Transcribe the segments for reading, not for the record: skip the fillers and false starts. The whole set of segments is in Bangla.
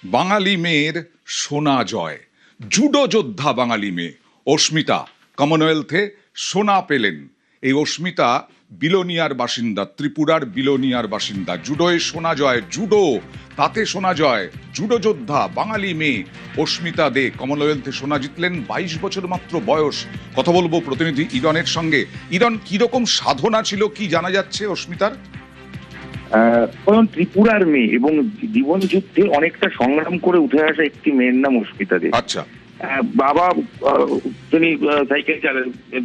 বাঙালি মেয়ের সোনা জয়, জুডো যোদ্ধা বাঙালি মেয়ে অস্মিতা কমনওয়েলথে সোনা পেলেন। এই অস্মিতা বিলোনিয়ার বাসিন্দা, ত্রিপুরার বিলোনিয়ার বাসিন্দা। জুডোয় সোনা জয়, জুডো তাতে সোনা জয়, জুডো যোদ্ধা বাঙালি মেয়ে অস্মিতা দে কমনওয়েলথে সোনা জিতলেন। 22 বছর মাত্র বয়স। কথা বলবো প্রতিনিধি ইরনের সঙ্গে। ইরন, কিরকম সাধনা ছিল, কি জানা যাচ্ছে অস্মিতার? কারণ ত্রিপুরার মেয়ে এবং জীবন যুদ্ধে অনেকটা সংগ্রাম করে উঠে আসা একটি মেয়ের নাম অস্মিতা দে। আচ্ছা। বাবা তিনি সাইকেল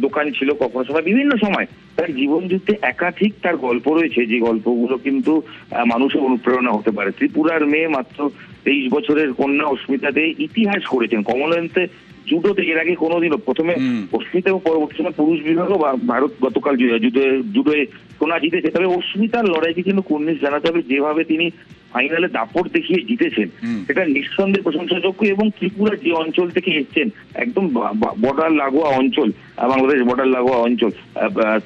দোকান ছিল কখনো সময়, বিভিন্ন সময় তার জীবন যুদ্ধে একাধিক তার গল্প রয়েছে, যে গল্পগুলো কিন্তু মানুষের অনুপ্রেরণা হতে পারে। ত্রিপুরার মেয়ে, মাত্র 23 বছরের কন্যা অস্মিতা দে ইতিহাস করেছেন কমনওয়েলথে জুডোতে। এর আগে কোনোদিনও, প্রথমে অস্মিতা এবং পরবর্তী সময় পুরুষ বিভাগও ভারত গতকাল জুডোয়ে সোনা জিতেছে। তবে অস্মিতার লড়াইকে কিন্তু কুর্নিশ জানাতে হবে, যেভাবে তিনি ফাইনালে দাপট দেখিয়ে জিতেছেন সেটা নিঃসন্দেহে প্রশংসাযোগ্য। এবং ত্রিপুরা যে অঞ্চল থেকে এসছেন, একদম বর্ডার লাগোয়া অঞ্চল, বাংলাদেশ বর্ডার লাগোয়া অঞ্চল,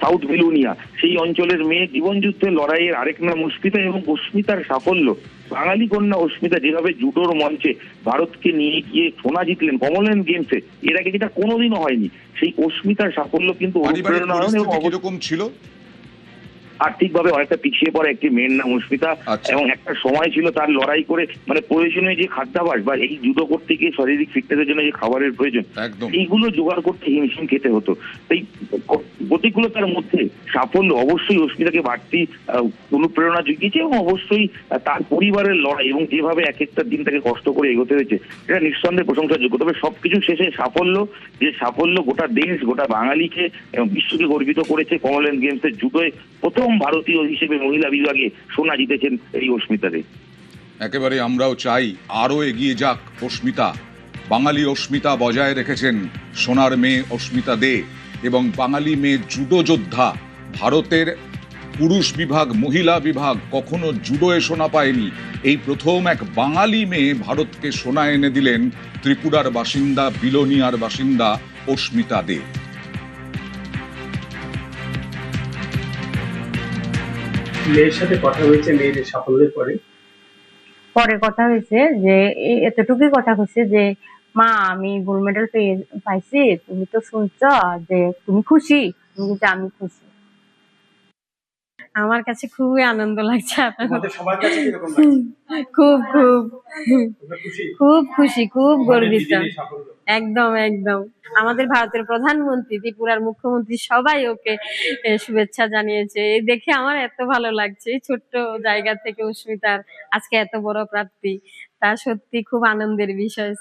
সাউথ বিলোনিয়া, সেই অঞ্চলের মেয়ে জীবন যুদ্ধের লড়াইয়ের আরেক নাম অস্মিতা। এবং অস্মিতার সাফল্য, বাঙালি কন্যা অস্মিতা যেভাবে জুডোর মঞ্চে ভারতকে নিয়ে গিয়ে সোনা জিতলেন কমনওয়েলথ গেমসে, এর আগে যেটা কোনোদিনও হয়নি, সেই অস্মিতার সাফল্য কিন্তু অনুপ্রেরণা ছিল। আর্থিকভাবে অনেকটা পিছিয়ে পড়ে একটি মেয়ের নাম অস্মিতা। এবং একটা সময় ছিল তার লড়াই করে, মানে প্রয়োজনীয় যে খাদ্যাভ্যাস বা এই জুডো করতে গিয়ে শারীরিক ফিটনেসের জন্য যে খাবারের প্রয়োজন, এইগুলো জোগাড় করতে হিমশিম খেতে হতো। তাই প্রতিকূলতার মধ্যে সাফল্য অবশ্যই অস্মিতাকে বাড়তি অনুপ্রেরণা জুগিয়েছে। এবং অবশ্যই তার পরিবারের লড়াই এবং যেভাবে এক একটা দিন তাকে কষ্ট করে এগোতে হয়েছে, এটা নিঃসন্দেহে প্রশংসাযোগ্য। তবে সবকিছু শেষে সাফল্য, যে সাফল্য গোটা দেশ, গোটা বাঙালিকে এবং বিশ্বকে গর্বিত করেছে। কমনওয়েলথ গেমসের জুডোয় প্রথম ভারতীয় হিসেবে মহিলা বিভাগে সোনা জিতেছেন এই অস্মিতা দে। একেবারে আমরাও চাই আরো এগিয়ে যাক অস্মিতা। বাঙালি অস্মিতা বজায় রেখেছেন সোনার মেয়ে অস্মিতা দে। এবং বাঙালি মেয়ে জুডো যোদ্ধা, ভারতের পুরুষ বিভাগ, মহিলা বিভাগ কখনো জুডোয় সোনা পায়নি। এই প্রথম এক বাঙালি মেয়ে ভারতকে সোনা এনে দিলেন ত্রিপুরার বাসিন্দা, বিলোনিয়ার বাসিন্দা অস্মিতা দে। মেয়ের সাথে কথা হয়েছে, মেয়ের সাফল্যের পরে কথা হয়েছে যে এতটুকুই কথা হচ্ছে যে, মা আমি গোল্ড মেডেল পাইছি, তুমি তো শুনছ যে তুমি খুশি? আমি খুশি। আমার কাছে খুবই আনন্দ লাগছে। খুব খুব খুব খুশি, খুব গর্বিত। একদম একদম। আমাদের ভারতের প্রধানমন্ত্রী, ত্রিপুরার মুখ্যমন্ত্রী সবাই ওকে শুভেচ্ছা জানিয়েছে। এই দেখে আমার এত ভালো লাগছে। ছোট্ট জায়গা থেকে অস্মিতার আজকে এত বড় প্রাপ্তি, তা সত্যি খুব আনন্দের বিষয়।